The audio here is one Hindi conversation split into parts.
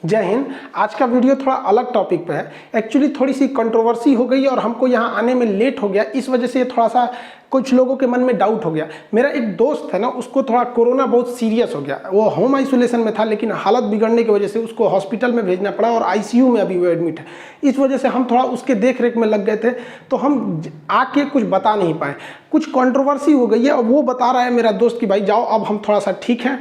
जय हिंद। आज का वीडियो थोड़ा अलग टॉपिक पे है। एक्चुअली थोड़ी सी कंट्रोवर्सी हो गई और हमको यहाँ आने में लेट हो गया, इस वजह से थोड़ा सा कुछ लोगों के मन में डाउट हो गया। मेरा एक दोस्त है ना, उसको थोड़ा कोरोना बहुत सीरियस हो गया। वो होम आइसोलेशन में था, लेकिन हालत बिगड़ने की वजह से उसको हॉस्पिटल में भेजना पड़ा और आईसीयू में अभी वो एडमिट है। इस वजह से हम थोड़ा उसके देख रेख में लग गए थे, तो हम आके कुछ बता नहीं पाए। कुछ कंट्रोवर्सी हो गई है और वो बता रहा है मेरा दोस्त कि भाई जाओ, अब हम थोड़ा सा ठीक हैं।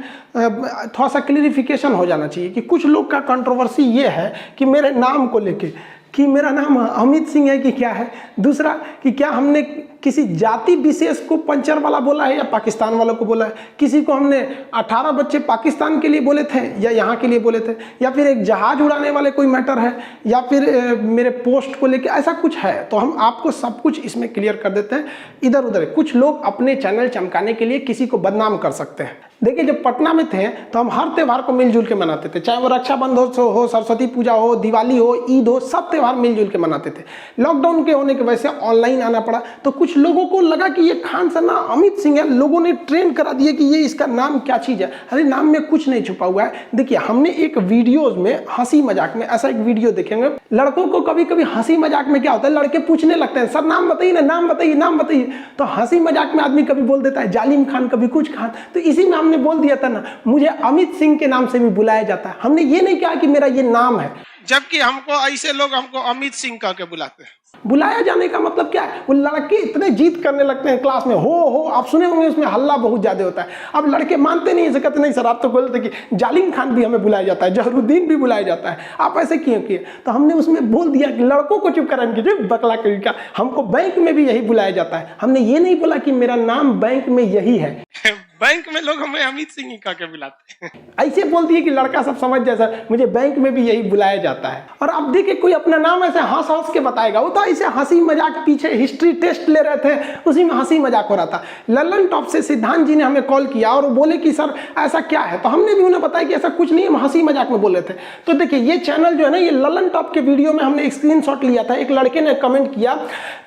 थोड़ा सा क्लियरिफिकेशन हो जाना चाहिए कि कुछ लोग का कंट्रोवर्सी ये है कि मेरे नाम को लेके कि मेरा नाम अमित सिंह है कि क्या है, दूसरा कि क्या हमने किसी जाति विशेष को पंचर वाला बोला है या पाकिस्तान वालों को बोला है, किसी को हमने 18 बच्चे पाकिस्तान के लिए बोले थे या यहाँ के लिए बोले थे, या फिर एक जहाज उड़ाने वाले कोई मैटर है, या फिर मेरे पोस्ट को लेके ऐसा कुछ है। तो हम आपको सब कुछ इसमें क्लियर कर देते हैं। इधर उधर कुछ लोग अपने चैनल चमकाने के लिए किसी को बदनाम कर सकते हैं। देखिए, जब पटना में थे तो हम हर त्यौहार को मिलजुल के मनाते थे, चाहे वो रक्षाबंधन हो, सरस्वती पूजा हो, दिवाली हो, ईद हो, सब त्यौहार मिलजुल के मनाते थे। लॉकडाउन के होने की वजह से ऑनलाइन आना पड़ा, तो कुछ लोगों को लगा कि ये खान सर ना अमित सिंह है। लोगों ने ट्रेंड करा दिया कि ये इसका नाम क्या चीज़ है। अरे नाम में कुछ नहीं छुपा हुआ है। देखिए, हमने एक वीडियोज में हंसी मजाक में ऐसा एक वीडियो देखेंगे। लड़कों को कभी कभी हंसी मजाक में क्या होता है, लड़के पूछने लगते हैं सर नाम बताइए ना, नाम बताइए, नाम बताइए। तो हंसी मजाक में आदमी कभी बोल देता है जालिम खान, कभी कुछ खान। तो इसी में हमने बोल दिया था ना, मुझे अमित सिंह के नाम से भी बुलाया जाता है। हमने ये नहीं कहा कि मेरा ये नाम है, जबकि हमको ऐसे लोग हमको अमित सिंह कह के बुलाते हैं। बुलाया जाने का मतलब क्या है, वो लड़के इतने जीत करने लगते हैं क्लास में, हो आप सुने होंगे, उसमें हल्ला बहुत ज्यादा होता है। अब लड़के मानते नहीं, ऐसे कहते नहीं सर आप तो बोलते कि जालिम खान भी हमें बुलाया जाता है, जहरुद्दीन भी बुलाया जाता है, आप ऐसे क्यों किए। तो हमने उसमें बोल दिया कि लड़कों को चुप कराने की बकला का, हमको बैंक में भी यही बुलाया जाता है। हमने ये नहीं बोला कि मेरा नाम बैंक में यही है। बैंक में लोग हमें अमित सिंह ही कह के बुलाते हैं। ऐसे बोल दिए कि लड़का सब समझ जाए सर, मुझे बैंक में भी यही बुलाया जाता है। और अब देखिए, कोई अपना नाम ऐसे हंस हंस के बताएगा, वो तो ऐसे हंसी मजाक, पीछे हिस्ट्री टेस्ट ले रहे थे, उसी में हंसी मजाक हो रहा था। ललन टॉप से सिद्धांत जी ने हमें कॉल किया और बोले कि सर ऐसा क्या है, तो हमने भी उन्हें बताया कि ऐसा कुछ नहीं, हम हंसी मजाक में बोल रहे थे। तो देखिए, ये चैनल जो है ना, ये ललन टॉप के वीडियो में हमने एक स्क्रीनशॉट लिया था। एक लड़के ने कमेंट किया,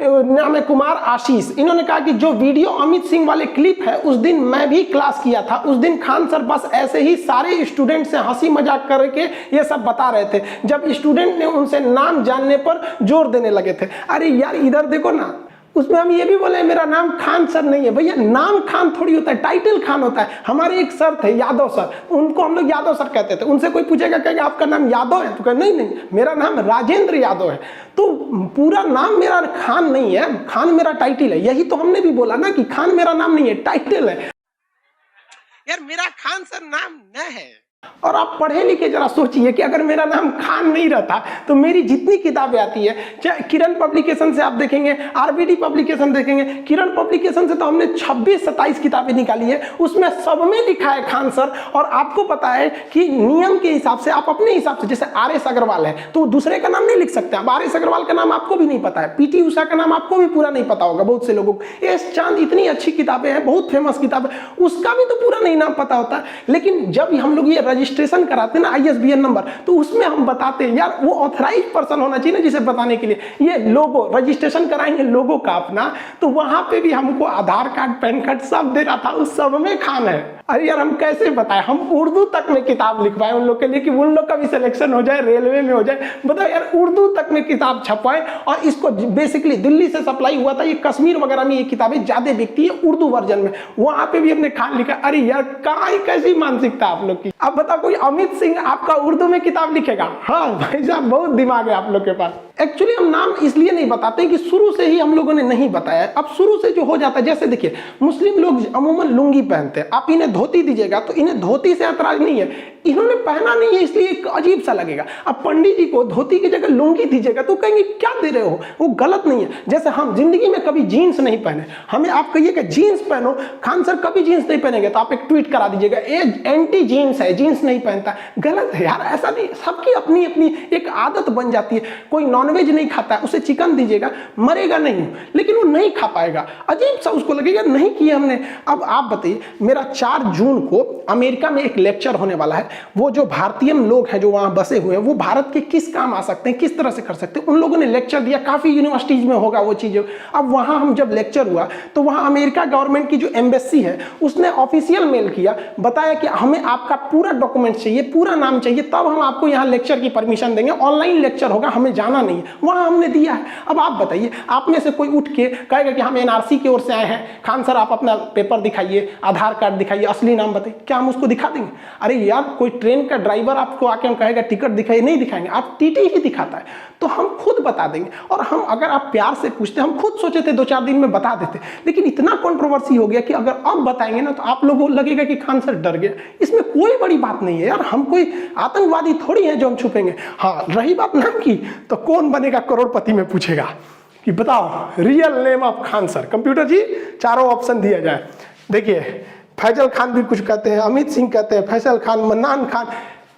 नाम है कुमार आशीष। इन्होंने कहा कि जो वीडियो अमित सिंह वाले क्लिप है, उस दिन मैं भी क्लास किया था। उस दिन खान सर बस ऐसे ही सारे स्टूडेंट से हंसी मजाक करके ये सब बता रहे थे, जब स्टूडेंट ने उनसे नाम जानने पर जोर देने लगे थे। अरे यार इधर देखो ना, उसमें हम ये भी बोले मेरा नाम खान सर नहीं है। भैया नाम खान थोड़ी होता है, टाइटल खान होता है। हमारे एक सर थे यादव सर, उनको हम लोग यादव सर कहते थे। उनसे कोई पूछेगा कहेगा आपका नाम यादव है, तो कहे नहीं मेरा नाम राजेंद्र यादव है। तो पूरा नाम मेरा खान नहीं है, खान मेरा टाइटल है। यही तो हमने भी बोला ना कि खान मेरा नाम नहीं है, टाइटल है। यार मेरा खान सर नाम न है। और आप पढ़े लिखे जरा सोचिए कि अगर मेरा नाम खान नहीं रहता तो मेरी जितनी किताबें आती है, चाहे किरण पब्लिकेशन से आप देखेंगे, आरबीडी पब्लिकेशन देखेंगे, किरण पब्लिकेशन से तो हमने 26-27 किताबें निकाली है, उसमें सब में लिखा है खान सर। और आपको पता है कि नियम के हिसाब से आप अपने हिसाब से, जैसे आर.एस. अग्रवाल है तो दूसरे का नाम नहीं लिख सकते। अब आर.एस. अग्रवाल का नाम आपको भी नहीं पता है, पीटी उषा का नाम आपको भी पूरा नहीं पता होगा बहुत से लोगों को। एस चांद, इतनी अच्छी किताबें हैं, बहुत फेमस किताब है, उसका भी तो पूरा नहीं नाम पता होता। लेकिन जब हम लोग ये रजिस्ट्रेशन कराते हैं ना, ISBN नंबर, तो उसमें हम बताते हैं यार वो ऑथराइज पर्सन होना चाहिए ना जिसे बताने के लिए। ये लोगो रजिस्ट्रेशन कराएंगे लोगो का अपना, तो वहां पे भी हमको आधार कार्ड, पैन कार्ड सब दे रहा था, उस सब में खान है। अरे यार हम कैसे बताएं, हम उर्दू तक में किताब लिखवाएं उन लोग के लिए कि उन लोग का भी सिलेक्शन हो जाए, रेलवे में हो जाए। बताओ यार, उर्दू तक में किताब छपवाएं। और इसको बेसिकली दिल्ली से सप्लाई हुआ था, ये कश्मीर वगैरह में ये किताबें ज्यादा बिकती है उर्दू वर्जन में, वहां पे भी हमने खान लिखा। अरे यार कहाँ कैसी मानसिकता आप लोग की। अब बताओ कोई अमित सिंह आपका उर्दू में किताब लिखेगा? हाँ भाई साहब, बहुत दिमाग है आप लोग के पास। एक्चुअली हम नाम इसलिए नहीं बताते कि शुरू से ही हम लोगों ने नहीं बताया। अब शुरू से जो हो जाता है, जैसे देखिए मुस्लिम लोग अमूमन लुंगी पहनते हैं, आप इन्हें धोती दीजिएगा तो इन्हें धोती से ऐतराज नहीं है, इन्होंने पहना नहीं है इसलिए एक अजीब सा लगेगा। अब पंडित जी को धोती की जगह लुंगी दीजिएगा तो कहेंगे क्या दे रहे हो, वो गलत नहीं है। जैसे हम जिंदगी में कभी जीन्स नहीं पहने, हमें आप कहिएगा जीन्स पहनो, खान सर कभी जीन्स नहीं पहनेंगे तो आप एक ट्वीट करा दीजिएगा ये एंटी जीन्स है, जीन्स नहीं पहनता। गलत है यार, ऐसा नहीं। सबकी अपनी अपनी एक आदत बन जाती है। कोई नॉन नॉनवेज नहीं खाता है, उसे चिकन दीजिएगा मरेगा नहीं, लेकिन वो नहीं खा पाएगा। अजीब सा उसको लगेगा नहीं किया हमने। अब आप बताइए, मेरा 4 जून को अमेरिका में एक लेक्चर होने वाला है। वो जो भारतीय लोग हैं जो वहाँ बसे हुए हैं, वो भारत के किस काम आ सकते हैं, किस तरह से कर सकते हैं, उन लोगों ने लेक्चर दिया। काफ़ी यूनिवर्सिटीज़ में होगा वो चीज़ें। अब वहाँ हम जब लेक्चर हुआ तो वहाँ अमेरिका गवर्नमेंट की जो एम्बेसी है उसने ऑफिशियल मेल किया, बताया कि हमें आपका पूरा डॉक्यूमेंट चाहिए, पूरा नाम चाहिए, तब हम आपको यहाँ लेक्चर की परमिशन देंगे। ऑनलाइन लेक्चर होगा, हमें जाना नहीं है। वहाँ हमने दिया है। अब आप बताइए, आप में से कोई उठ के कहेगा कि हम एनआरसी की ओर से आए हैं, खान सर आप अपना पेपर दिखाइए, आधार कार्ड दिखाइए, असली नाम बताइए, क्या हम उसको दिखा देंगे? अरे यार, कोई ट्रेन का ड्राइवर आपको आके हम कहेगा टिकट दिखाइए, नहीं दिखाएंगे, आप टीटी ही दिखाता है, तो हम खुद बता देंगे। और हम अगर आप प्यार से पूछते, हम खुद सोचे थे 2-4 दिन में बता देते, लेकिन इतना कंट्रोवर्सी हो गया कि अगर अब बताएंगे ना तो आप लोगों को लगेगा कि खान सर डर गए। इसमें कोई बड़ी बात नहीं है यार, हम कोई आतंकवादी थोड़ी है जो हम छुपेंगे। हाँ, रही बात नाम की, तो कौन बनेगा करोड़पति में पूछेगा कि बताओ real name of Khan sir. Computer जी चारों ऑप्शन दिया जाए। देखिए, फैजल खान भी कुछ कहते हैं, अमित सिंह कहते हैं, फैसल खान, मन्नान खान।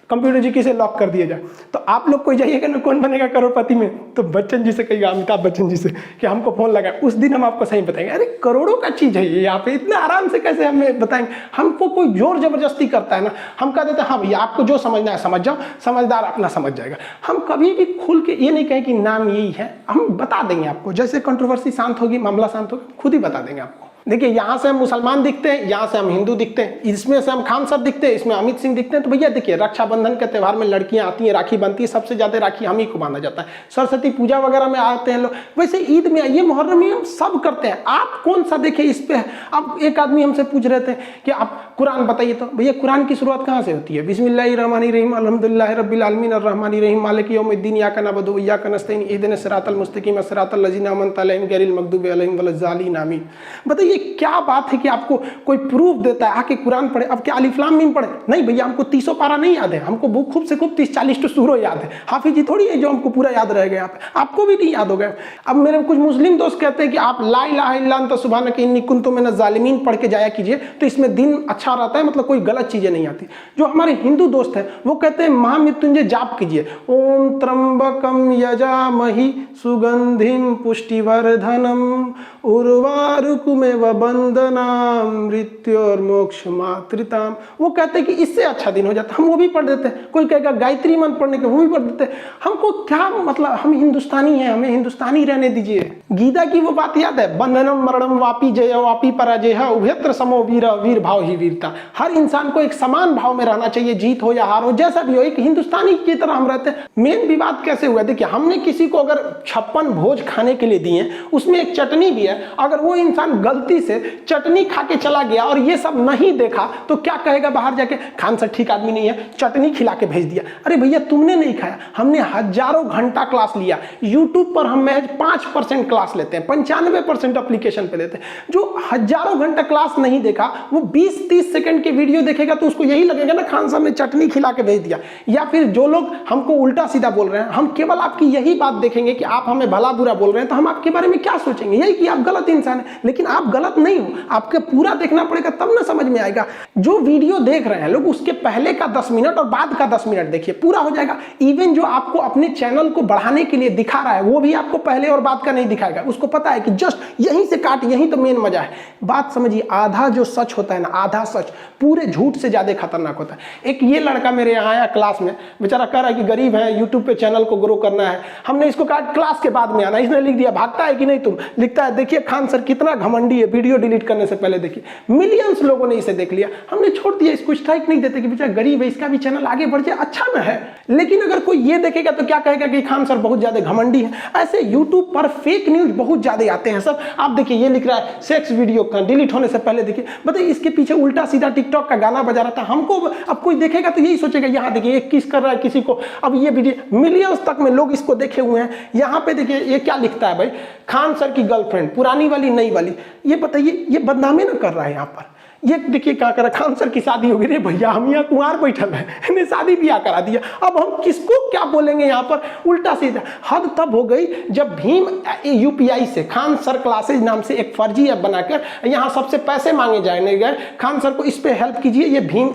कंप्यूटर जी किसे लॉक कर दिया जाए, तो आप लोग कोई जाइएगा ना कौन बनेगा करोड़पति में, तो बच्चन जी से कहिएगा, अमिताभ बच्चन जी से कि हमको फोन लगाए, उस दिन हम आपको सही बताएंगे। अरे करोड़ों का चीज़ है ये, यहाँ पे इतना आराम से कैसे हमें बताएंगे? हमको कोई जोर जबरदस्ती करता है ना, हम कह देते हैं हाँ भैया आपको जो समझना है समझ जाओ, समझदार अपना समझ जाएगा। हम कभी भी खुल के ये नहीं कहें कि नाम यही है, हम बता देंगे आपको। जैसे कंट्रोवर्सी शांत होगी, मामला शांत होगा, खुद ही बता देंगे आपको। देखिए, यहाँ से हम मुसलमान दिखते हैं, यहाँ से हम हिंदू दिखते हैं, इसमें से हम खान सर दिखते हैं, इसमें अमित सिंह दिखते हैं। तो भैया देखिए, रक्षाबंधन के त्यौहार में लड़कियाँ आती हैं, राखी बनती है, सबसे ज़्यादा राखी हम ही को बांधा जाता है। सरस्वती पूजा वगैरह में आते हैं लोग, वैसे ईद में, ये मुहर्रम में हम सब करते हैं। आप कौन सा देखे इस पे? अब एक आदमी हमसे पूछ रहे थे कि आप कुरान बताइए, तो भैया कुरान की शुरुआत कहाँ से होती है? बिस्मिल्लाहिर्रहमानिर्रहीम अल्हम्दुलिल्लाहि रब्बिल आलमीन अर्रहमानिर्रहीम मालिकि यौमिद्दीन इय्याका नअबुदु व इय्याका नस्तईन इहदिनस सिरातल मुस्तकीम सिरातल लज़ीना अनअमता अलैहिम गैरिल मग़दूबि अलैहिम वलज़्ज़ालिन आमीन। बताइए क्या बात है कि आपको कोई प्रूफ देता है आके कुरान पढ़े। अब क्या अलिफ लाम मीम पढ़े? नहीं भैया, हमको 30 पारा नहीं याद है, हमको खूब से खूब 30-40 तो सूरो याद है। हाफिज जी थोड़ी है जो हमको पूरा याद रह गया, आपको भी नहीं याद हो गया। अब मेरे कुछ मुस्लिम दोस्त कहते हैं कि आप ला इलाहा इल्ला अन्ता सुब्हानका इन्नी कुन्तु मिनज़ ज़ालिमीन पढ़ के जाया कीजिए, तो इसमें दिन अच्छा रहता है, मतलब कोई गलत चीजें नहीं आती। जो हमारे हिंदू दोस्त हैं वो कहते हैं महामृत्युंजय जाप कीजिए, ओम त्र्यंबकम यजामहि सुगंधिम पुष्टिवर्धनम उर्वारुकमेव बंदनाम मृत्योर्मोक्ष मातृताम। वो कहते हैं कि इससे अच्छा दिन हो जाता, हम वो भी पढ़ देते हैं। कोई कहेगा गायत्री मंत्र पढ़ने के, वो भी पढ़ देते हैं। हमको क्या मतलब, हम हिंदुस्तानी हैं, हमें हिंदुस्तानी रहने दीजिए। गीता की वो बात याद है, बंधनम मरणम वापी जय वापी पराजय उभयत्र समो वीर, वीर भाव ही वीरता। हर इंसान को एक समान भाव में रहना चाहिए, जीत हो या हार हो, जैसा भी हो, एक हिंदुस्तानी की तरह हम रहते हैं। मेन विवाद कैसे हुआ? देखिए, हमने किसी को अगर 56 भोज खाने के लिए दिए, उसमें एक चटनी भी है, अगर वो इंसान गलती से चटनी खा के चला गया और ये सब नहीं देखा तो क्या कहेगा बाहर जाके? खान सर ठीक आदमी नहीं है, चटनी खिला के भेज दिया। अरे भैया, तुमने नहीं खाया, हमने हजारों घंटा क्लास लिया। यूट्यूब पर हम महज 5% क्लास लेते हैं, 95% एप्लीकेशन पे लेते हैं। जो हजारों घंटा क्लास नहीं देखा, वो 20-30 सेकंड के वीडियो देखेगा तो उसको यही लगेगा ना खान साहब ने चटनी खिला के भेज दिया। या फिर जो लोग हमको उल्टा सीधा बोल रहे हैं, हम केवल आपकी यही बात देखेंगे कि आप हमें भला बुरा बोल रहे हैं, तो हम आपके बारे में क्या सोचेंगे? यही कि आप गलत इंसान है। लेकिन आप गलत नहीं हो, आपके पूरा देखना पड़ेगा तब ना समझ में आएगा। जो वीडियो देख रहे हैं लोग, उसके पहले का 10 मिनट और बाद का 10 मिनट देखिए, पूरा हो जाएगा। इवन जो आपको अपने चैनल को बढ़ाने के लिए दिखा रहा है, वो भी आपको पहले और बाद का नहीं दिखाएगा। उसको पता है कि जस्ट यहीं से काट, यहीं तो मेन मजा है। बात समझिए, आधा जो सच होता है ना, आधा सच पूरे झूठ से ज्यादा खतरनाक होता है। एक ये लड़का मेरे यहाँ आया क्लास में, बेचारा कह रहा है कि गरीब है, यूट्यूब पे चैनल को ग्रो करना है। हमने इसको कहा क्लास के बाद में आना, इसने लिख दिया भागता है कि नहीं तुम, लिखता है देखिए खान सर कितना घमंडी है, वीडियो डिलीट करने से पहले देखिए। मिलियंस लोगों ने इसे देख लिया, हमने छोड़ दिया, इसको स्ट्राइक नहीं देते कि बेचारा गरीब है, इसका भी चैनल आगे बढ़ जाए, अच्छा ना है। लेकिन अगर कोई ये देखेगा तो क्या कहेगा कि खान सर बहुत ज्यादा घमंडी है। ऐसे यूट्यूब पर फेक न्यूज बहुत ज्यादा आते हैं सब। आप देखिए, ये लिख रहा है सेक्स वीडियो का डिलीट होने से पहले देखिए, बताइए इसके पीछे उल्टा सीधा टिकटॉक का गाना बजा रहा था। हमको अब कोई देखेगा तो यही सोचेगा, यहाँ देखिए ये किस कर रहा है किसी को। अब ये वीडियो मिलियंस तक में लोग इसको देखे हुए हैं। यहाँ पे देखिए ये क्या लिखता है भाई, खान सर की गर्लफ्रेंड, पुरानी वाली नई वाली। ये बताइए, ये बदनामी ना कर रहा है यहाँ पर। ये देखिए क्या करा, खान सर की शादी हो गई रे भैया, हम यहाँ कुंवार बैठल है, इन्हें शादी ब्याह करा दिया। अब हम किसको क्या बोलेंगे यहाँ पर, उल्टा सीधा। हद तब हो गई जब भीम यूपीआई से खान सर क्लासेज नाम से एक फर्जी ऐप बनाकर यहाँ सबसे पैसे मांगे जाने गए, खान सर को इस पे हेल्प कीजिए, ये भीम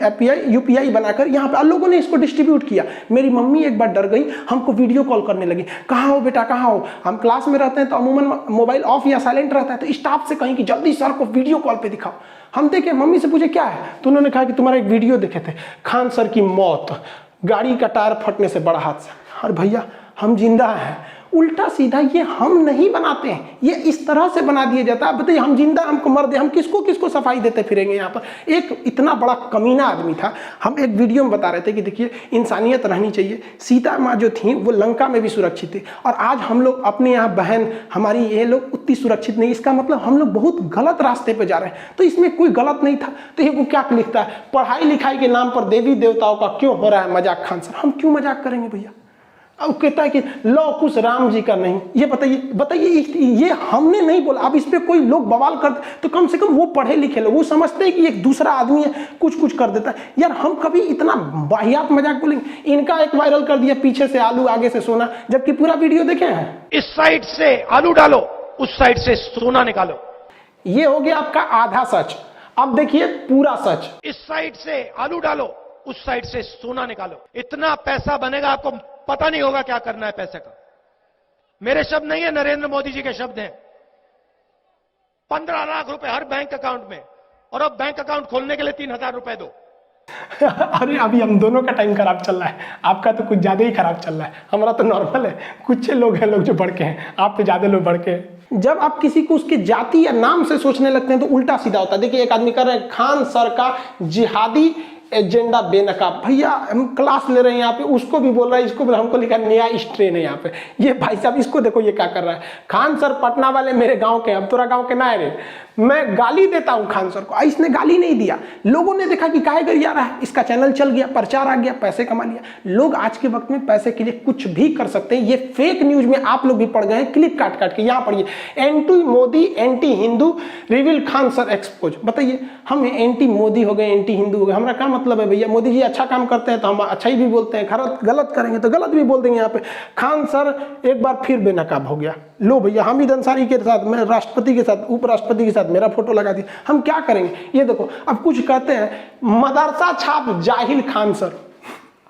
यूपीआई बनाकर यहाँ पे लोगों ने इसको डिस्ट्रीब्यूट किया। मेरी मम्मी एक बार डर गई, हमको वीडियो कॉल करने लगी, कहाँ हो बेटा कहाँ हो। हम क्लास में रहते हैं तो अमूमन मोबाइल ऑफ या साइलेंट रहता है, तो स्टाफ से कहीं कि जल्दी सर को वीडियो कॉल पे दिखाओ। हम देखे, मम्मी से पूछे क्या है, तो उन्होंने कहा कि तुम्हारा एक वीडियो देखे थे, खान सर की मौत, गाड़ी का टायर फटने से बड़ा हादसा। और भैया हम जिंदा हैं। उल्टा सीधा ये हम नहीं बनाते हैं, ये इस तरह से बना दिया जाता है। बताइए हम जिंदा, हमको मर दे, हम किसको किसको सफाई देते फिरेंगे यहाँ पर। एक इतना बड़ा कमीना आदमी था, हम एक वीडियो में बता रहे थे कि देखिए इंसानियत रहनी चाहिए। सीता माँ जो थी वो लंका में भी सुरक्षित थी, और आज हम लोग अपने यहाँ बहन हमारी ये लोग उतनी सुरक्षित नहीं, इसका मतलब हम लोग बहुत गलत रास्ते पर जा रहे हैं। तो इसमें कोई गलत नहीं था। तो ये वो क्या लिखता है, पढ़ाई लिखाई के नाम पर देवी देवताओं का क्यों हो रहा है मजाक खान सर, हम क्यों मजाक करेंगे भैया। अब कहता है कि लौ कुछ राम जी का नहीं, ये बताइए ये हमने नहीं बोला। अब इस पे कोई लोग बवाल करते तो कम से कम वो पढ़े लिखे लोग, वो समझते हैं कि एक दूसरा आदमी है कुछ कर देता है। यार हम कभी इतना वाहियात मजाक बोलेंगे। इनका एक वायरल कर दिया, पीछे से आलू आगे से सोना, जबकि पूरा वीडियो देखे हैं। इस साइड से आलू डालो, उस साइड से सोना निकालो। ये हो गया आपका आधा सच। अब देखिए पूरा सच। इस साइड से आलू डालो, उस साइड से सोना निकालो। इतना पैसा बनेगा, आपको पता नहीं होगा क्या करना है पैसे का। मेरे शब्द नहीं है, नरेंद्र मोदी जी के शब्द हैं। 15 लाख रुपए हर बैंक अकाउंट में, और अब बैंक अकाउंट खोलने के लिए 3000 रुपए दो। अरे अभी हम दोनों का टाइम खराब चल रहा है, आपका तो कुछ ज्यादा ही खराब चल रहा है, हमारा तो नॉर्मल है। कुछ लोग हैं लोग जो बढ़ के हैं, आप तो ज्यादा लोग बढ़ के हैं। जब आप किसी को उसके जाति या नाम से सोचने लगते हैं तो उल्टा सीधा होता है। देखिए एक आदमी कर रहे हैं खान सर का जिहादी एजेंडा बेनकाब। भैया हम क्लास ले रहे हैं यहाँ पे, उसको भी बोल रहा है, इसको भी, हमको लिखा नया स्ट्रेन है यहाँ पे। ये भाई साहब इसको देखो ये क्या कर रहा है। खान सर पटना वाले मेरे गांव के, अब तोरा गांव के ना है रे, मैं गाली देता हूँ खान सर को। इसने गाली नहीं दिया, लोगों ने देखा कि काहे गरिया रहा है, इसका चैनल चल गया, प्रचार आ गया, पैसे कमा लिया। लोग आज के वक्त में पैसे के लिए कुछ भी कर सकते हैं। ये फेक न्यूज में आप लोग भी पड़ गए हैं, क्लिप काट काट के। यहाँ पढ़िए, anti Modi anti Hindu reveal Khan sir expose. बताइए हम एंटी मोदी हो गए, एंटी हिंदू हो गए, हमारा क्या मतलब है भैया। मोदी जी अच्छा काम करते हैं तो हम अच्छा ही भी बोलते हैं, गलत करेंगे तो गलत भी बोल देंगे। यहाँ पे खान सर एक बार फिर बेनकाब हो गया। लो भैया हामिद अंसारी के साथ, मैं राष्ट्रपति के साथ, उपराष्ट्रपति के साथ मेरा फोटो लगा दिया, हम क्या करेंगे। ये देखो अब कुछ कहते हैं मदरसा छाप जाहिल खान सर,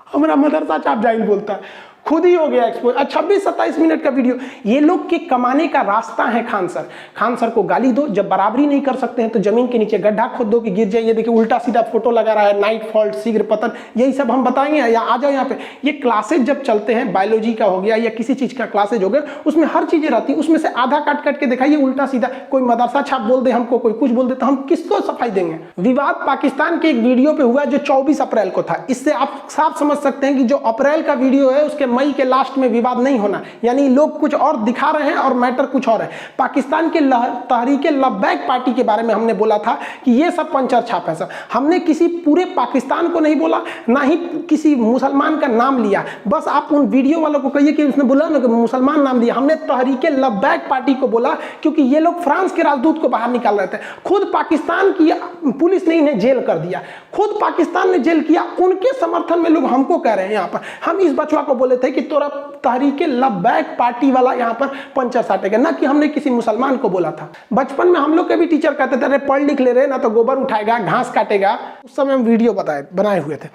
हमारा मदरसा छाप जाहिल बोलता है, खुद ही हो गया एक्सपोज। 26-27 मिनट का वीडियो। ये लोग के कमाने का रास्ता है खान सर। खान सर को गाली दो, जब बराबरी नहीं कर सकते हैं तो जमीन के नीचे गड्ढा खोद दो कि गिर जाए। ये देखिए उल्टा सीधा फोटो लगा रहा है, नाइट फॉल्ट, शीघ्र पतन, यही सब हम बताएंगे। या आ जाओ यहाँ पे। ये क्लासेज जब चलते हैं, बायोलॉजी का हो गया या किसी चीज का क्लासेज हो गया, उसमें हर चीजें रहती है, उसमें से आधा काट काट के दिखाइए उल्टा सीधा। कोई मदरसा छाप बोल दे हमको, कोई कुछ बोल दे, तो हम किसको सफाई देंगे। विवाद पाकिस्तान के एक वीडियो पे हुआ जो 24 अप्रैल को था। इससे आप साफ समझ सकते हैं कि जो अप्रैल का वीडियो है उसके मई के लास्ट में विवाद नहीं होना, यानी लोग कुछ और दिखा रहे हैं और मैटर कुछ और है। पाकिस्तान के तहरीके लब्बैक पार्टी के बारे में हमने बोला था कि ये सब पंचर छाप है। सब हमने किसी पूरे पाकिस्तान को नहीं बोला, ना ही किसी मुसलमान का नाम लिया। बस आप उन वीडियो वालों को कहिए कि उसने बोला ना कि मुसलमान नाम दिया। हमने तहरीके लब्बैक पार्टी को बोला क्योंकि ये लोग फ्रांस के राजदूत को बाहर निकाल रहे थे। खुद पाकिस्तान की पुलिस ने इन्हें जेल कर दिया, खुद पाकिस्तान ने जेल किया। उनके समर्थन में लोग हमको कह रहे हैं यहाँ पर। हम इस बचवा को बोले थे कि तोरा तहरीके लब्बैक पार्टी वाला यहाँ पर पंचर साटेगा, ना कि हमने किसी मुसलमान को बोला था। बचपन में हम लोग के भी टीचर कहते थे अरे पढ़ लिख ले रहे ना तो गोबर उठाएगा, घास काटेगा। उस समय हम वीडियो बनाए हुए थे।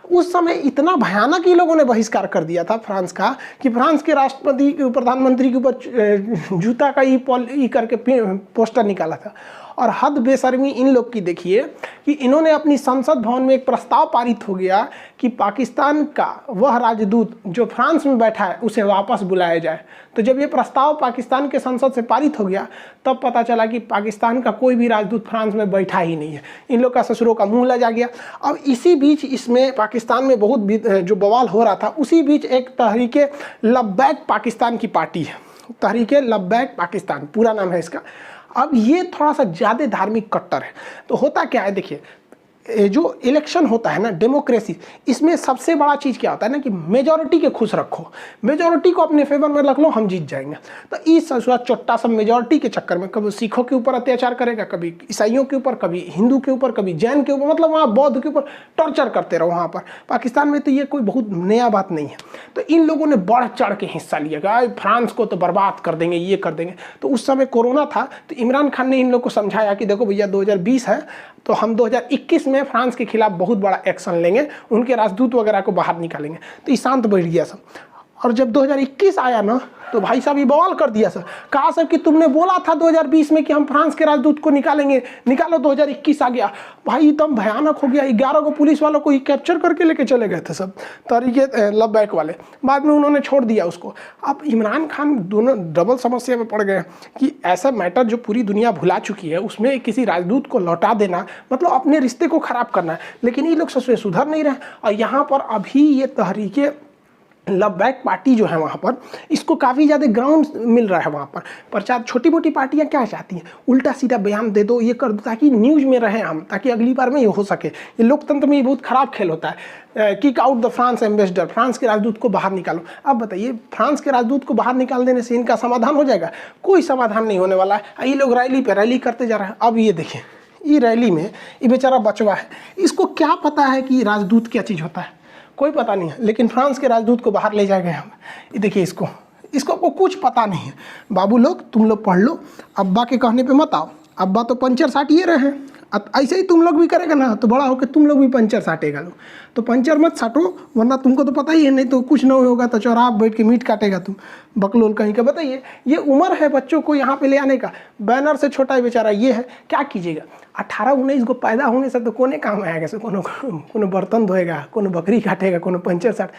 उस समय इतना भयानक ही लोगों ने बहिष्कार कर दिया था फ्रांस का कि फ्रांस के राष्ट्रपति प्रधानमंत्री के ऊपर जूता का ई करके पोस्टर निकाला था। और हद बेशर्मी इन लोग की देखिए कि इन्होंने अपनी संसद भवन में एक प्रस्ताव पारित हो गया कि पाकिस्तान का वह राजदूत जो फ्रांस में बैठा है उसे वापस बुलाया जाए। तो जब ये प्रस्ताव पाकिस्तान के संसद से पारित हो गया तब पता चला कि पाकिस्तान का कोई भी राजदूत फ्रांस में बैठा ही नहीं है। इन लोग का ससुरों का मुंह लजा गया। अब इसी बीच इसमें पाकिस्तान में बहुत जो बवाल हो रहा था, उसी बीच एक तहरीके लब्बैक पाकिस्तान की पार्टी है, तहरीके लब्बैक पाकिस्तान पूरा नाम है इसका। अब ये थोड़ा सा ज़्यादा धार्मिक कट्टर है। तो होता क्या है देखिए, जो इलेक्शन होता है ना, डेमोक्रेसी, इसमें सबसे बड़ा चीज़ क्या होता है ना कि मेजॉरिटी के खुश रखो, मेजॉरिटी को अपने फेवर में रख लो, हम जीत जाएंगे। तो इस चोट्टा सब मेजॉरिटी के चक्कर में कभी सिखों के ऊपर अत्याचार करेगा, कभी ईसाइयों के ऊपर, कभी हिंदू के ऊपर, कभी जैन के ऊपर, मतलब वहाँ बौद्ध के ऊपर टॉर्चर करते रहो वहाँ पर। पाकिस्तान में तो ये कोई बहुत नया बात नहीं है। तो इन लोगों ने बढ़ चढ़ के हिस्सा लिया कि फ्रांस को तो बर्बाद कर देंगे, ये कर देंगे। तो उस समय कोरोना था, तो इमरान खान ने इन लोग को समझाया कि देखो भैया 2020 है तो हम 2021 में फ्रांस के खिलाफ बहुत बड़ा एक्शन लेंगे, उनके राजदूत वगैरह को बाहर निकालेंगे। तो ये शांत बैठ गया सब। और जब 2021 आया ना तो भाई साहब ये बवाल कर दिया सर, कहा सर कि तुमने बोला था 2020 में कि हम फ्रांस के राजदूत को निकालेंगे, निकालो, 2021 आ गया। भाई एकदम भयानक हो गया। 11 को पुलिस वालों को कैप्चर करके लेके चले गए थे सब तरीके लव बैक वाले, बाद में उन्होंने छोड़ दिया उसको। अब इमरान खान दोनों डबल समस्या में पड़ गए कि ऐसा मैटर जो पूरी दुनिया भुला चुकी है उसमें किसी राजदूत को लौटा देना मतलब अपने रिश्ते को खराब करना है। लेकिन ये लोग सच में सुधर नहीं रहे। और यहाँ पर अभी ये तहरीके लव बैक पार्टी जो है वहाँ पर, इसको काफ़ी ज़्यादा ग्राउंड मिल रहा है वहाँ पर प्रचार। छोटी मोटी पार्टियाँ क्या चाहती हैं, उल्टा सीधा बयान दे दो, ये कर दो, ताकि न्यूज़ में रहें हम, ताकि अगली बार में ये हो सके। ये लोकतंत्र में ये बहुत ख़राब खेल होता है। Kick out the France ambassador, France के राजदूत को बाहर निकालो। अब बताइए, फ्रांस के राजदूत को बाहर निकाल देने से इनका समाधान हो जाएगा? कोई समाधान नहीं होने वाला है। ये लोग रैली पे रैली करते जा रहे हैं। अब ये देखिए, ये रैली में ये बेचारा बचवा है, इसको क्या पता है कि राजदूत क्या चीज़ होता है, कोई पता नहीं है। लेकिन फ्रांस के राजदूत को बाहर ले जाएंगे हम। ये देखिए, इसको कुछ पता नहीं है। बाबू लोग, तुम लोग पढ़ लो, अब्बा के कहने पे मत आओ। अब्बा तो पंचर साटिए रहे हैं, ऐसे ही तुम लोग भी करेगा ना तो बड़ा होकर तुम लोग भी पंचर साटेगा लो। तो पंचर मत साटो, वरना तुमको तो पता ही है, नहीं तो कुछ नहीं होगा तो चौराहा बैठ के मीट काटेगा तुम, बकलोल कहीं का। बताइए, ये उम्र है बच्चों को यहाँ पे ले आने का। बैनर से छोटा ही बेचारा ये है, क्या कीजिएगा। 18-19 को पैदा होने से तो कोने काम आएगा से, कोनो बर्तन धोएगा, कोनो बकरी काटेगा, कोनो पंचर साट,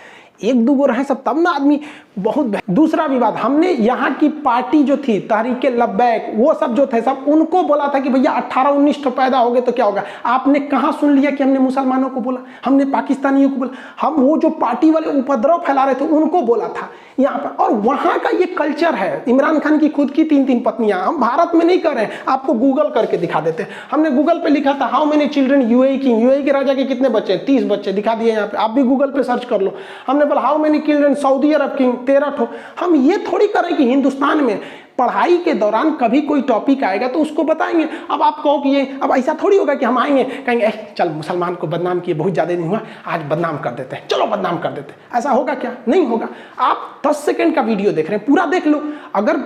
1-2 रहे सब, तब ना आदमी बहुत। दूसरा विवाद, हमने यहाँ की पार्टी जो थी तहरीके लव बैक, वो सब जो थे सब उनको बोला था कि भैया 18-19 तो पैदा हो गए तो क्या होगा। आपने कहाँ सुन लिया कि हमने मुसलमानों को बोला, हमने पाकिस्तानियों को बोला, हम वो जो पार्टी वाले उपद्रव फैला रहे थे उनको बोला था यहाँ पर। और वहाँ का ये कल्चर है। इमरान खान की खुद की 3-3 पत्नियाँ, हम भारत में नहीं कर रहे हैं, आपको गूगल करके दिखा देते हैं। हमने गूगल पे लिखा था how many children UAE king, UAE के राजा के कितने बच्चे, 30 बच्चे दिखा दिए यहाँ पे। आप भी गूगल पे सर्च कर लो। हमने बोला how many children Saudi Arab king, 13 ठो। हम ये थोड़ी करें कि हिंदुस्तान में पढ़ाई के दौरान कभी कोई टॉपिक आएगा तो उसको बताएंगे। अब आप कहो कि ये, अब ऐसा थोड़ी होगा कि हम आएंगे कहेंगे चल मुसलमान को बदनाम किए बहुत ज़्यादा नहीं हुआ, आज बदनाम कर देते हैं, चलो बदनाम कर देते हैं। ऐसा होगा क्या? नहीं होगा। आप 10 सेकंड का वीडियो देख रहे हैं, पूरा देख लो। अगर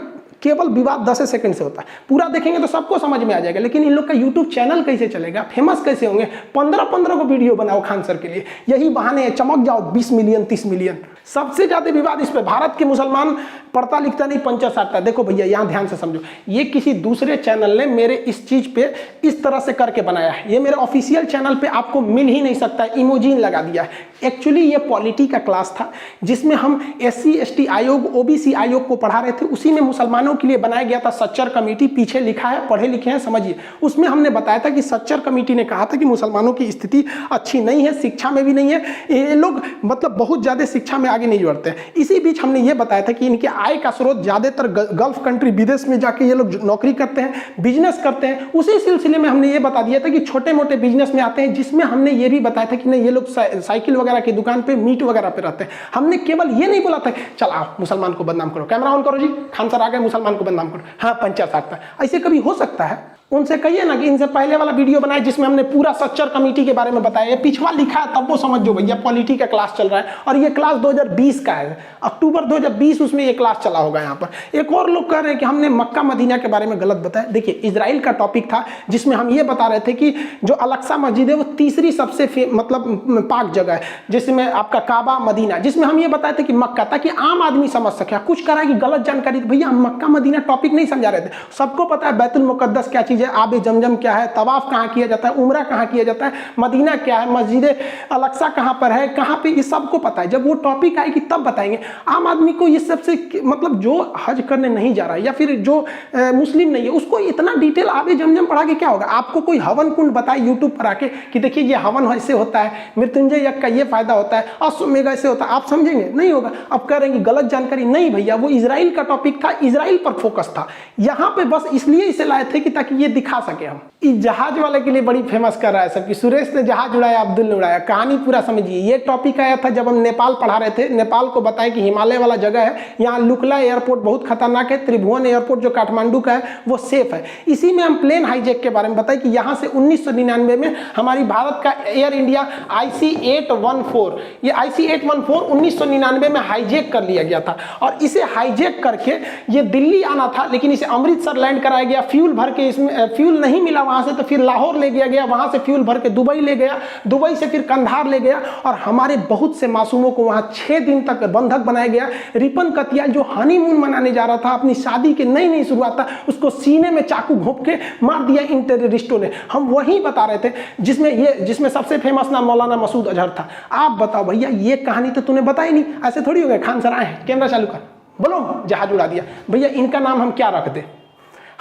केवल विवाद 10 सेकंड से होता है, पूरा देखेंगे तो सबको समझ में आ जाएगा। लेकिन इन लोग का यूट्यूब चैनल कैसे चलेगा, फेमस कैसे होंगे? 15-15 को वीडियो बनाओ खान सर के लिए, यही बहाने चमक जाओ 20 मिलियन 30 मिलियन। सबसे ज्यादा विवाद इस पे, भारत के मुसलमान पढ़ता लिखता नहीं, पंचर साटता। देखो भैया, यहाँ ध्यान से समझो, ये किसी दूसरे चैनल ने मेरे इस चीज पे इस तरह से करके बनाया है। ये मेरे ऑफिशियल चैनल पे आपको मिल ही नहीं सकता, इमोजीन लगा दिया है। एक्चुअली ये पॉलिटी का क्लास था जिसमें हम SC ST आयोग, OBC आयोग को पढ़ा रहे थे। उसी में मुसलमानों के लिए बनाया गया था सच्चर कमेटी, पीछे लिखा है, पढ़े लिखे हैं, समझिए। उसमें हमने बताया था कि सच्चर कमेटी ने कहा था कि मुसलमानों की स्थिति अच्छी नहीं है, शिक्षा में भी नहीं है, ये लोग मतलब बहुत ज्यादा शिक्षा में आगे नहीं बढ़ते हैं। इसी बीच हमने ये बताया था कि इनके आय का स्रोत ज्यादातर गल्फ कंट्री, विदेश में जाके ये लोग नौकरी करते हैं, बिजनेस करते हैं। उसी सिलसिले में हमने ये बता दिया था कि छोटे मोटे बिजनेस में आते हैं, जिसमें हमने ये भी बताया था कि नहीं, ये लोग साइकिल वगैरह की दुकान पे, मीट वगैरह पे रहते हैं। हमने केवल ये नहीं बोला था चल आओ मुसलमान को बदनाम करो, कैमरा ऑन करो जी, खान सर आ गए, मुसलमान को बदनाम करो, हाँ पंचर साटता है। ऐसे कभी हो सकता है? उनसे कहिए ना कि इनसे पहले वाला वीडियो बनाए जिसमें हमने पूरा सच्चर कमेटी के बारे में बताया। ये पिछवा लिखा है तब वो समझो भैया, पॉलिटी का क्लास चल रहा है और ये क्लास 2020 का है, अक्टूबर 2020 उसमें ये क्लास चला होगा। यहाँ पर एक और लोग कह रहे हैं कि हमने मक्का मदीना के बारे में गलत बताया। देखिए, इजराइल का टॉपिक था जिसमें हम ये बता रहे थे कि जो अल-अक्सा मस्जिद है वो तीसरी सबसे मतलब पाक जगह है, जिसमें आपका काबा मदीना, जिसमें हम ये बताए थे कि मक्का, ताकि आम आदमी समझ सके। कुछ कह रहा है कि गलत जानकारी, भैया हम मक्का मदीना टॉपिक नहीं समझा रहे थे। सबको पता है बैतुल मुकद्दस क्या चीज़ है, आबे जमजम क्या है, तवाफ कहाँ किया जाता है, उम्रा कहाँ किया जाता है, मदीना क्या है, मस्जिद अल-अक्सा कहाँ पर है, कहाँ पे, ये सबको पता है। जब वो टॉपिक आएगी तब बताएंगे। आम आदमी को ये सबसे मतलब जो हज करने नहीं जा रहा है या फिर जो मुस्लिम नहीं है, उसको इतना डिटेल आबे जमजम पढ़ा के क्या होगा? आपको कोई हवन कुंड बताए यूट्यूब पर आके कि देखिए ये हवन ऐसे होता है, मृत्युंजय यज्ञ का ये फायदा होता है, अश्वमेध ऐसे होता है, आप समझेंगे? नहीं होगा। अब कह रहे हैं कि गलत जानकारी। नहीं भैया, वो इजराइल का टॉपिक था, इजराइल पर फोकस था। यहाँ पे बस इसलिए इसे लाए थे कि ताकि ये दिखा सके हम। इस जहाज वाले के लिए बड़ी फेमस कर रहा है सब कि सुरेश ने जहाज उड़ाया, अब्दुल ने उड़ाया। कहानी पूरा समझिए। ये टॉपिक आया था जब हम नेपाल पढ़ा रहे थे। नेपाल को बताया कि हिमालय वाला जगह है, यहाँ लुकला एयरपोर्ट बहुत खतरनाक है, त्रिभुवन एयरपोर्ट जो काठमांडू का है वो सेफ है। इसी में हम प्लेन हाईजैक के बारे में बताए कि यहाँ से 1999 में हमारी भारत का एयर इंडिया IC-814, ये IC-814 1999 में हाईजैक कर लिया गया था और इसे हाईजैक करके ये दिल्ली आना था, लेकिन इसे अमृतसर लैंड कराया गया। फ्यूल भर के इसमें फ्यूल नहीं मिला वहां से, तो फिर लाहौर ले गया गया, वहां से फ्यूल भर के दुबई ले गया, दुबई से फिर कंधार ले गया और हमारे बहुत से मासूमों को वहां 6 दिन तक बंधक बनाया गया। रिपन कतियाल जो हनीमून मनाने जा रहा था, अपनी शादी के नई शुरुआत था, उसको सीने में चाकू घोंप के मार दिया इन टेररिस्टों ने। हम वही बता रहे थे जिसमें सबसे फेमस नाम मौलाना मसूद अजहर था। आप बताओ भैया, ये कहानी तो तूने बताई नहीं, ऐसे थोड़ी हो गया। खान सर आए हैं, कैमरा चालू कर, बोलो जहाज उड़ा दिया। भैया इनका नाम हम क्या रख दें?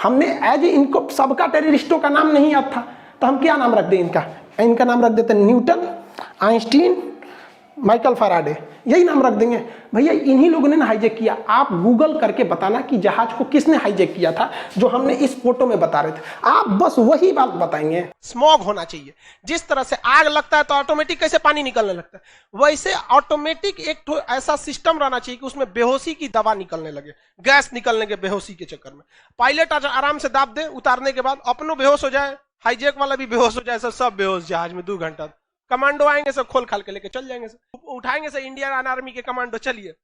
हमने एज इनको सबका टेररिस्टों का नाम नहीं याद था, तो हम क्या नाम रख दें इनका नाम रख देते न्यूटन, आइंस्टीन, माइकल फैराडे, यही नाम रख देंगे। भैया इन्हीं लोगों ने हाईजैक किया। आप गूगल करके बताना कि जहाज को किसने हाईजैक किया था, जो हमने इस फोटो में बता रहे थे। आप बस वही बात बताएंगे। स्मॉग होना चाहिए। जिस तरह से आग लगता है तो ऑटोमेटिक कैसे पानी निकलने लगता है, वैसे ऑटोमेटिक एक ऐसा सिस्टम रहना चाहिए कि उसमें बेहोशी की दवा निकलने लगे, गैस निकलने के बेहोशी के चक्कर में। पायलट आराम से दाब दे, उतारने के बाद अपनों बेहोश हो जाए, हाईजैक वाला भी बेहोश हो जाए, सब बेहोश जहाज में 2 घंटा। कमांडो आएंगे, सब खोल खाल के लेके चल जाएंगे, सब उठाएंगे से इंडियन आर्मी के कमांडो। चलिए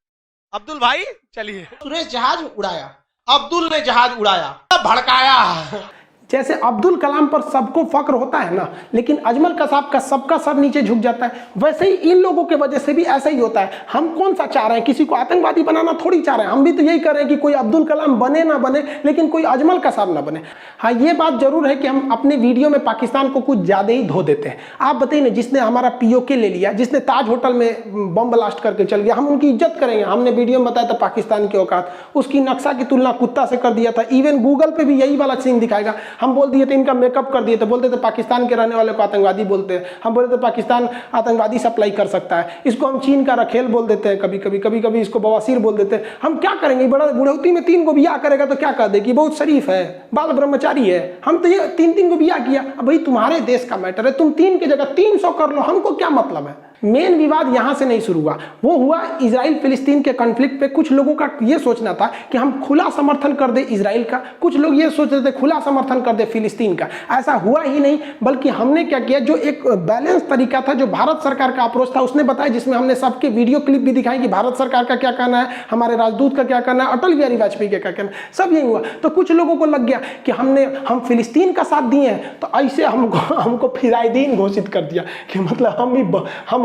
अब्दुल भाई चलिए। सुरेश जहाज उड़ाया, अब्दुल ने जहाज उड़ाया, भड़काया। जैसे अब्दुल कलाम पर सबको फक्र होता है ना, लेकिन अजमल कसाब का सबका सर नीचे झुक जाता है, वैसे ही इन लोगों के वजह से भी ऐसा ही होता है। हम कौन सा चाह रहे हैं? किसी को आतंकवादी बनाना थोड़ी चाह रहे हैं। हम भी तो यही कर रहे हैं कि कोई अब्दुल कलाम बने ना बने, लेकिन कोई अजमल कसाब ना बने। हाँ, ये बात जरूर है कि हम अपने वीडियो में पाकिस्तान को कुछ ज्यादा ही धो देते हैं। आप बताइए ना, जिसने हमारा POK ले लिया, जिसने ताज होटल में बम ब्लास्ट करके चल गया, हम उनकी इज्जत करेंगे? हमने वीडियो में बताया था पाकिस्तान की औकात, उसकी नक्शा की तुलना कुत्ता से कर दिया था। इवन गूगल पे भी यही वाला सीन दिखाएगा। हम बोल दिए थे इनका मेकअप कर दिए थे, बोलते थे पाकिस्तान के रहने वाले को आतंकवादी बोलते हैं। हम बोलते थे पाकिस्तान आतंकवादी सप्लाई कर सकता है। इसको हम चीन का रखेल बोल देते हैं, कभी कभी इसको बवासीर बोल देते हैं। हम क्या करेंगे? बड़ा बुढ़ौती में 3 को बियाह करेगा तो क्या कह दे कि बहुत शरीफ है, बाल ब्रह्मचारी है। हम तो ये 3 को बियाह किया। अब भाई तुम्हारे देश का मैटर है, तुम 3 की जगह 300 कर लो, हमको क्या मतलब है? मेन विवाद यहां से नहीं शुरू हुआ, वो हुआ इजराइल फिलिस्तीन के कॉन्फ्लिक्ट पे। कुछ लोगों का ये सोचना था कि हम खुला समर्थन कर दे इजराइल का, कुछ लोग ये सोच रहे थे खुला समर्थन कर दे फिलिस्तीन का। ऐसा हुआ ही नहीं, बल्कि हमने क्या किया, जो एक बैलेंस तरीका था, जो भारत सरकार का अप्रोच था, उसने बताया, जिसमें हमने सबके वीडियो क्लिप भी दिखाई कि भारत सरकार का क्या कहना है, हमारे राजदूत का क्या कहना है, अटल बिहारी वाजपेयी का क्या कहना है, सब यही हुआ। तो कुछ लोगों को लग गया कि हम फिलिस्तीन का साथ दिए हैं, तो ऐसे हमको फिदायदीन घोषित कर दिया कि मतलब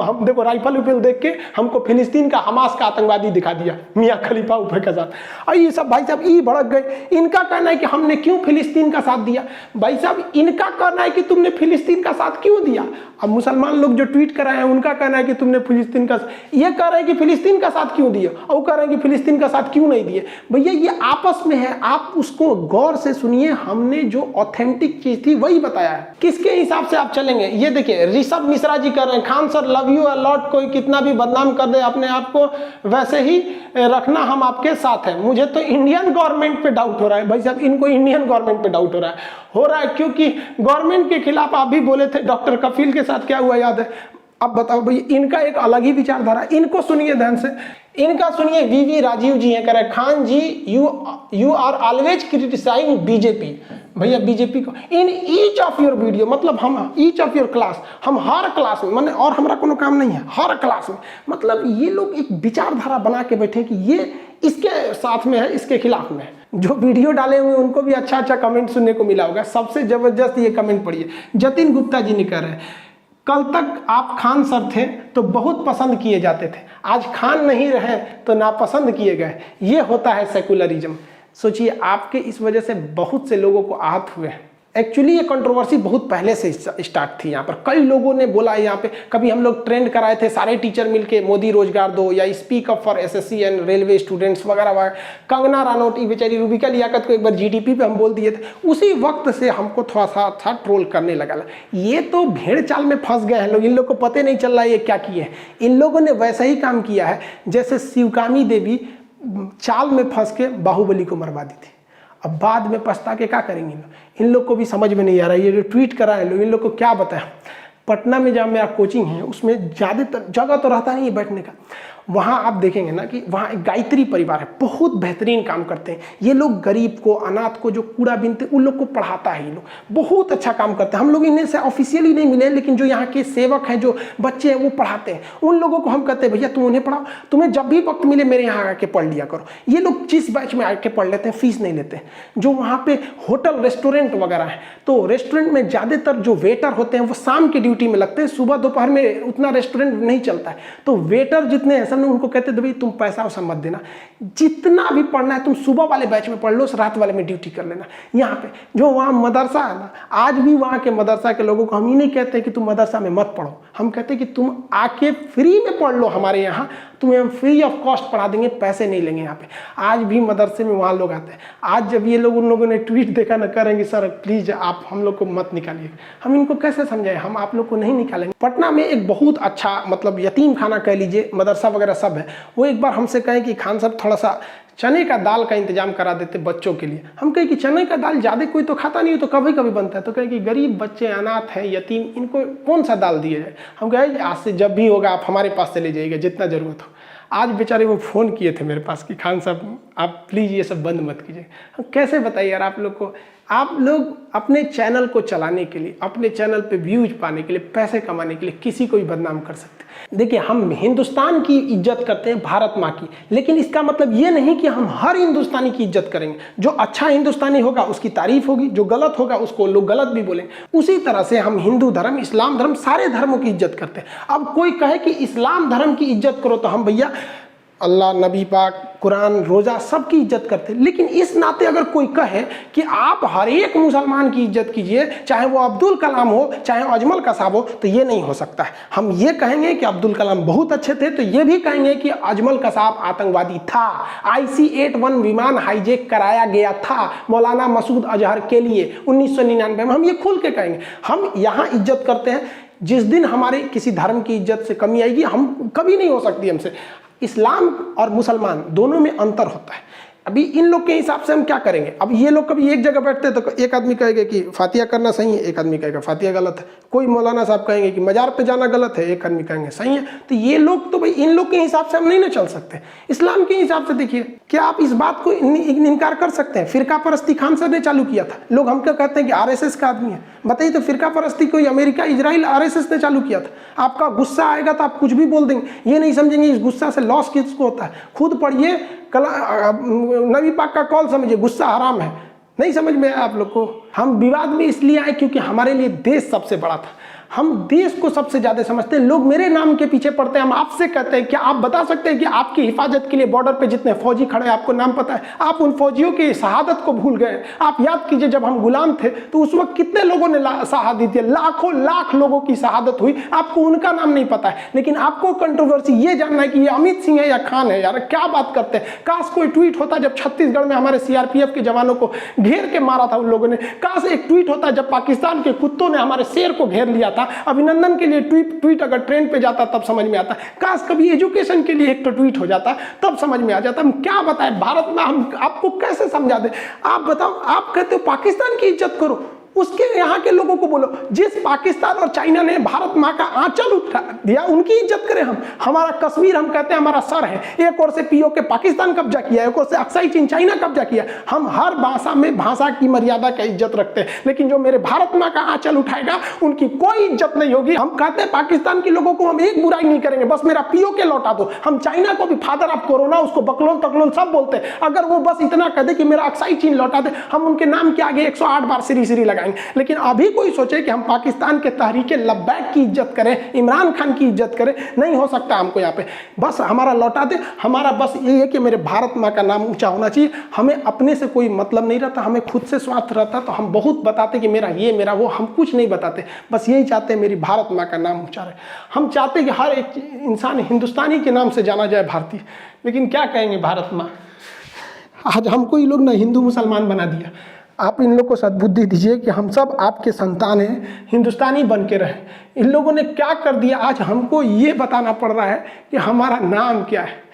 हम देखो राइफल उफल देख के हमको फिलिस्तीन का हमास का आतंकवादी दिखा दिया मियां खलीफा ऊपर के साथ। और ये सब भाई साहब ई भड़क गए। इनका कहना है कि हमने क्यों फिलिस्तीन का साथ दिया। भाई साहब इनका कहना है कि तुमने फिलिस्तीन का साथ क्यों दिया। अब मुसलमान लोग जो ट्वीट कर रहे हैं उनका कहना है कि तुमने फिलिस्तीन का, ये कह रहे हैं कि फिलिस्तीन का साथ क्यों दिए, और कह रहे हैं कि फिलिस्तीन का साथ क्यों नहीं दिए। भैया ये आपस में है, आप उसको गौर से सुनिए। हमने जो ऑथेंटिक चीज थी वही बताया है। किसके हिसाब से आप चलेंगे? ये देखिए ऋषभ मिश्रा जी कर रहे हैं, Khan sir love you a lot, कोई कितना भी बदनाम कर दे अपने आप को वैसे ही रखना, हम आपके साथ हैं। मुझे तो इंडियन गवर्नमेंट पे डाउट हो रहा है। भाई साहब इनको इंडियन गवर्नमेंट पे डाउट हो रहा है क्योंकि गवर्नमेंट के खिलाफ आप भी बोले थे। डॉक्टर कफील के साथ क्या हुआ याद है? अब बताओ भाई, इनका एक अलग ही विचारधारा। इनको सुनिए ध्यान से, इनका सुनिए। वीवी राजीव जी हैं, कह रहे Khan ji you are always criticising BJP. भैया बीजेपी को in each of your video, मतलब हम ईच ऑफ योर क्लास, हम हर क्लास में, मैंने और हमारा कोनो काम नहीं है, हर क्लास में, मतलब ये लोग एक विचारधारा बना के बैठे कि ये इसके साथ में है, इसके खिलाफ में है। जो वीडियो डाले हुए उनको भी अच्छा अच्छा कमेंट सुनने को मिला होगा। सबसे जबरदस्त ये कमेंट पढ़िए, जतिन गुप्ता जी ने कह रहे हैं, कल तक आप खान सर थे तो बहुत पसंद किए जाते थे, आज खान नहीं रहे तो नापसंद किए गए। ये होता है सेकुलरिज्म। सोचिए आपके इस वजह से बहुत से लोगों को आहत हुए हैं। एक्चुअली ये कंट्रोवर्सी बहुत पहले से स्टार्ट थी। यहाँ पर कई लोगों ने बोला, यहाँ पे कभी हम लोग ट्रेंड कराए थे सारे टीचर मिलके मोदी रोजगार दो, या speak up for SSC and railway students वगैरह वगैरह। कंगना रानौत बेचारी रूबिका लियाकत को एक बार GDP पे हम बोल दिए थे। उसी वक्त से हमको थोड़ा सा अच्छा ट्रोल करने लगा। ये तो भेड़ चाल में फंस गए हैं लोग, इन लोग को पता नहीं चल रहा है ये क्या किए हैं। इन लोगों ने वैसा ही काम किया है जैसे शिवकामी देवी चाल में फंस के बाहुबली को मरवा दी थी। अब बाद में पछता के क्या करेंगे इन लोग को भी समझ में नहीं आ रहा है। ये जो ट्वीट करा है लोग, इन लोग को क्या बताएं। पटना में जहाँ मेरा कोचिंग है उसमें ज़्यादातर जगह तो रहता नहीं है बैठने का। वहाँ आप देखेंगे ना कि वहाँ एक गायत्री परिवार है, बहुत बेहतरीन काम करते हैं ये लोग। गरीब को, अनाथ को, जो कूड़ा बीनते उन लोग को पढ़ाता है ये लोग, बहुत अच्छा काम करते हैं। हम लोग इन्हें से ऑफिशियली नहीं मिले, लेकिन जो यहाँ के सेवक हैं, जो बच्चे हैं वो पढ़ाते हैं। उन लोगों को हम कहते हैं भैया तुम उन्हें पढ़ाओ, तुम्हें जब भी वक्त मिले मेरे यहाँ आके पढ़ लिया करो। ये लोग जिस बैच में आके पढ़ लेते हैं, फीस नहीं लेते हैं। जो वहाँ पे होटल रेस्टोरेंट वगैरह है, तो रेस्टोरेंट में ज़्यादातर जो वेटर होते हैं वो शाम की ड्यूटी में लगते हैं, सुबह दोपहर में उतना रेस्टोरेंट नहीं चलता है। तो वेटर जितने हैं उनको कहते हैं भाई तुम पैसा वैसा मत देना, जितना भी पढ़ना है तुम सुबह वाले बैच में पढ़ लो, रात वाले में ड्यूटी कर लेना। यहाँ पे जो वहाँ मदरसा है ना, आज भी वहाँ के मदरसा के लोगों को हम ये नहीं कहते कि तुम मदरसा में मत पढ़ो, हम कहते हैं कि तुम आके फ्री में पढ़ लो हमारे यहाँ, तुम्हें हम फ्री ऑफ कॉस्ट पढ़ा देंगे, पैसे नहीं लेंगे यहाँ पे। आज भी मदरसे में वहाँ लोग आते हैं। आज जब ये लोग, उन लोगों ने ट्वीट देखा ना, करेंगे सर प्लीज़ आप हम लोग को मत निकालिए। हम इनको कैसे समझाएं, हम आप लोग को नहीं निकालेंगे। पटना में एक बहुत अच्छा मतलब यतीम खाना कह लीजिए, मदरसा वगैरह सब है। वो एक बार हमसे कहें कि खान साहब थोड़ा सा चने का दाल का इंतजाम करा देते बच्चों के लिए। हम कहें कि चने का दाल ज़्यादा कोई तो खाता नहीं हो, तो कभी कभी बनता है। तो कहें कि गरीब बच्चे, अनाथ हैं, यतीम, इनको कौन सा दाल दिया जाए। हम कहें आज से जब भी होगा आप हमारे पास चले जाइएगा जितना ज़रूरत हो। आज बेचारे वो फ़ोन किए थे मेरे पास कि खान साहब आप प्लीज़ ये सब बंद मत कीजिए। हम कैसे बताइए यार आप लोग को, आप लोग अपने चैनल को चलाने के लिए, अपने चैनल पे व्यूज पाने के लिए, पैसे कमाने के लिए किसी को भी बदनाम कर सकते हैं। देखिए हम हिंदुस्तान की इज्जत करते हैं, भारत माँ की, लेकिन इसका मतलब ये नहीं कि हम हर हिंदुस्तानी की इज्जत करेंगे। जो अच्छा हिंदुस्तानी होगा उसकी तारीफ होगी, जो गलत होगा उसको लोग गलत भी बोलेंगे। उसी तरह से हम हिंदू धर्म, इस्लाम धर्म, सारे धर्मों की इज्जत करते हैं। अब कोई कहे कि इस्लाम धर्म की इज्जत करो, तो हम भैया अल्लाह, नबी पाक, कुरान, रोज़ा सबकी इज्जत करते हैं। लेकिन इस नाते अगर कोई कहे कि आप हर एक मुसलमान की इज्जत कीजिए, चाहे वो अब्दुल कलाम हो, चाहे अजमल कसाब हो, तो ये नहीं हो सकता है। हम ये कहेंगे कि अब्दुल कलाम बहुत अच्छे थे, तो ये भी कहेंगे कि अजमल कसाब आतंकवादी था। IC-81 विमान हाईजैक कराया गया था मौलाना मसूद अजहर के लिए 1999 में। हम ये खुल के कहेंगे। हम यहाँ इज्जत करते हैं। जिस दिन हमारे किसी धर्म की इज्जत से कमी आएगी, हम कभी नहीं हो सकती हमसे। इस्लाम और मुसलमान दोनों में अंतर होता है। अभी इन लोग के हिसाब से हम क्या करेंगे। अब ये लोग कभी एक जगह बैठते हैं तो एक आदमी कहेगा कि फातिया करना सही है, एक आदमी कहेगा फातिया गलत है। कोई मौलाना साहब कहेंगे कि मजार पे जाना गलत है, एक आदमी कहेंगे सही है। तो ये लोग तो भाई इन लोग के हिसाब से हम नहीं ना चल सकते। इस्लाम के हिसाब से देखिए, क्या आप इस बात को इनकार कर सकते हैं? फिरका परस्ती खान सर ने चालू किया था। लोग हमको कहते हैं कि RSS का आदमी है। बताइए तो फिरका परस्ती कोई अमेरिका, इजराइल, RSS ने चालू किया था। आपका गुस्सा आएगा तो आप कुछ भी बोल देंगे, ये नहीं समझेंगे इस गुस्सा से लॉस किसको होता है। खुद पढ़िए, नबी पाक का कौल समझिए, गुस्सा हराम है। नहीं समझ में आया आप लोग को। हम विवाद में इसलिए आए क्योंकि हमारे लिए देश सबसे बड़ा था। हम देश को सबसे ज्यादा समझते हैं। लोग मेरे नाम के पीछे पड़ते हैं। हम आपसे कहते हैं कि आप बता सकते हैं कि आपकी हिफाजत के लिए बॉर्डर पे जितने फौजी खड़े हैं, आपको नाम पता है? आप उन फौजियों की शहादत को भूल गए। आप याद कीजिए, जब हम गुलाम थे तो उस वक्त कितने लोगों ने शहादत दी, लाखों लाख लोगों की शहादत हुई। आपको उनका नाम नहीं पता है, लेकिन आपको कंट्रोवर्सी ये जानना है कि ये अमित सिंह है या खान है। यार क्या बात करते हैं। काश कोई ट्वीट होता जब छत्तीसगढ़ में हमारे CRPF के जवानों को घेर के मारा था उन लोगों ने। काश एक ट्वीट होता जब पाकिस्तान के कुत्तों ने हमारे शेर को घेर लिया था। अभिनंदन के लिए ट्वीट अगर ट्रेंड पे जाता तब समझ में आता। काश कभी एजुकेशन के लिए एक तो ट्वीट हो जाता तब समझ में आ जाता। हम क्या बताएं भारत में, हम आपको कैसे समझा दें? आप बताओ, आप कहते हो पाकिस्तान की इज्जत करो, उसके यहाँ के लोगों को बोलो जिस पाकिस्तान और चाइना ने भारत माँ का आंचल उठा दिया उनकी इज्जत करें हम। हमारा कश्मीर हम कहते हैं हमारा सर है। एक ओर से POK पाकिस्तान कब्जा किया, एक ओर से अक्साई चीन चाइना कब्जा किया। हम हर भाषा में भाषा की मर्यादा का इज्जत रखते हैं, लेकिन जो मेरे भारत माँ का आंचल उठाएगा उनकी कोई इज्जत नहीं होगी। हम कहते हैं पाकिस्तान के लोगों को हम एक बुराई नहीं करेंगे, बस मेरा POK लौटा दो। हम चाइना को भी फादर ऑफ कोरोना, उसको बकलोन तकलोन सब बोलते हैं। अगर वो बस इतना कह दे कि मेरा अक्साई चीन लौटा दे, हम उनके नाम के आगे 108 बार श्री लगाएंगे। लेकिन अभी कोई सोचे कि हम पाकिस्तान के तहरीके लब्बैक की इज्जत करें, इमरान खान की इज्जत करें, नहीं हो सकता हमको यहाँ पे। बस हमारा लौटा दे। हमारा बस ये है कि मेरे भारत माँ का नाम ऊंचा होना चाहिए। हमें अपने से कोई मतलब नहीं रहता, हमें खुद से स्वार्थ रहता तो हम बहुत बताते कि मेरा ये मेरा वो, हम कुछ नहीं बताते। बस यही चाहते हैं मेरी भारत माँ का नाम ऊंचा रहे। हम चाहते हैं कि हर एक इंसान हिंदुस्तानी के नाम से जाना जाए, भारतीय। लेकिन क्या कहेंगे भारत माँ, आज हमको ये लोग ना हिंदू मुसलमान बना दिया। आप इन लोग को सद्बुद्धि दीजिए कि हम सब आपके संतान हैं, हिंदुस्तानी बन के रहें। इन लोगों ने क्या कर दिया, आज हमको ये बताना पड़ रहा है कि हमारा नाम क्या है।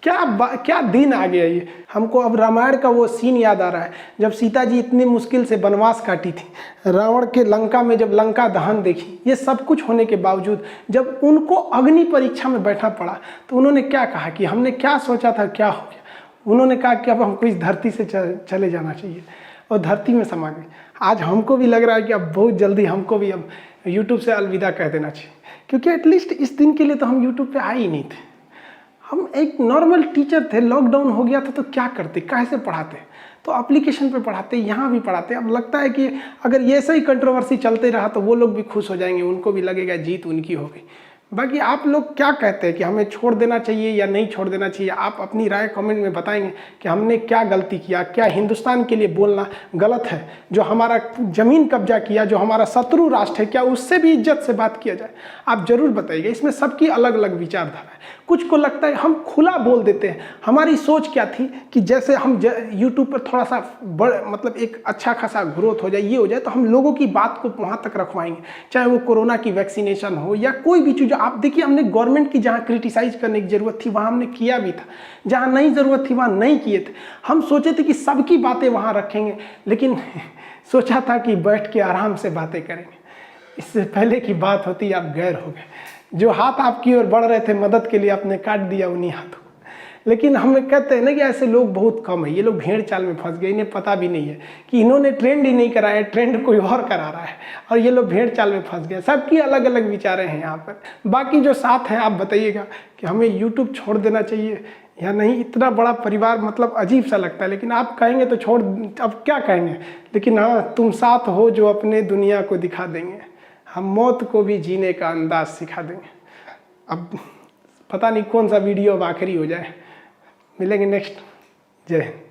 क्या दिन आ गया ये। हमको अब रामायण का वो सीन याद आ रहा है जब सीता जी इतनी मुश्किल से वनवास काटी थी, रावण के लंका में जब लंका दहन देखी, ये सब कुछ होने के बावजूद जब उनको अग्नि परीक्षा में बैठना पड़ा तो उन्होंने क्या कहा कि हमने क्या सोचा था क्या हो गया। उन्होंने कहा कि अब हमको इस धरती से चले जाना चाहिए और धरती में समा गए। आज हमको भी लग रहा है कि अब बहुत जल्दी हमको भी अब यूट्यूब से अलविदा कह देना चाहिए, क्योंकि एटलीस्ट इस दिन के लिए तो हम यूट्यूब पे आए ही नहीं थे। हम एक नॉर्मल टीचर थे, लॉकडाउन हो गया था तो क्या करते, कैसे पढ़ाते, तो एप्लीकेशन पे पढ़ाते, यहाँ भी पढ़ाते। अब लगता है कि अगर ये ऐसा ही कंट्रोवर्सी चलते रहा तो वो लोग भी खुश हो जाएंगे, उनको भी लगेगा जीत उनकी हो गई। बाकी आप लोग क्या कहते हैं कि हमें छोड़ देना चाहिए या नहीं छोड़ देना चाहिए, आप अपनी राय कमेंट में बताएंगे कि हमने क्या गलती किया, क्या हिंदुस्तान के लिए बोलना गलत है, जो हमारा ज़मीन कब्जा किया, जो हमारा शत्रु राष्ट्र है, क्या उससे भी इज्जत से बात किया जाए। आप ज़रूर बताइएगा। इसमें सबकी अलग अलग विचारधारा है। कुछ को लगता है हम खुला बोल देते हैं। हमारी सोच क्या थी कि जैसे हम यूट्यूब पर थोड़ा सा मतलब एक अच्छा खासा ग्रोथ हो जाए, ये हो जाए, तो हम लोगों की बात को वहाँ तक रखवाएंगे, चाहे वो कोरोना की वैक्सीनेशन हो या कोई भी चीज़। आप देखिए, हमने गवर्नमेंट की जहाँ क्रिटिसाइज करने की ज़रूरत थी वहाँ हमने किया भी था, जहाँ नहीं ज़रूरत थी वहाँ नहीं किए थे। हम सोचे थे कि सबकी बातें वहाँ रखेंगे, लेकिन सोचा था कि बैठ के आराम से बातें करेंगे। इससे पहले की बात होती आप गैर हो गए। जो हाथ आपकी ओर बढ़ रहे थे मदद के लिए, आपने काट दिया उन्हीं हाथों। लेकिन हम कहते हैं ना कि ऐसे लोग बहुत कम है। ये लोग भेड़ चाल में फंस गए, इन्हें पता भी नहीं है कि इन्होंने ट्रेंड ही नहीं कराया, ट्रेंड कोई और करा रहा है और ये लोग भेड़ चाल में फंस गए। सबकी अलग अलग विचारें हैं यहाँ पर। बाकी जो साथ हैं आप बताइएगा कि हमें यूट्यूब छोड़ देना चाहिए या नहीं। इतना बड़ा परिवार मतलब अजीब सा लगता है, लेकिन आप कहेंगे तो छोड़, अब क्या कहेंगे। लेकिन हाँ, तुम साथ हो जो अपने दुनिया को दिखा देंगे, हम मौत को भी जीने का अंदाज सिखा देंगे। अब पता नहीं कौन सा वीडियो अब आखिरी हो जाए। मिलेंगे नेक्स्ट। जय हिंद।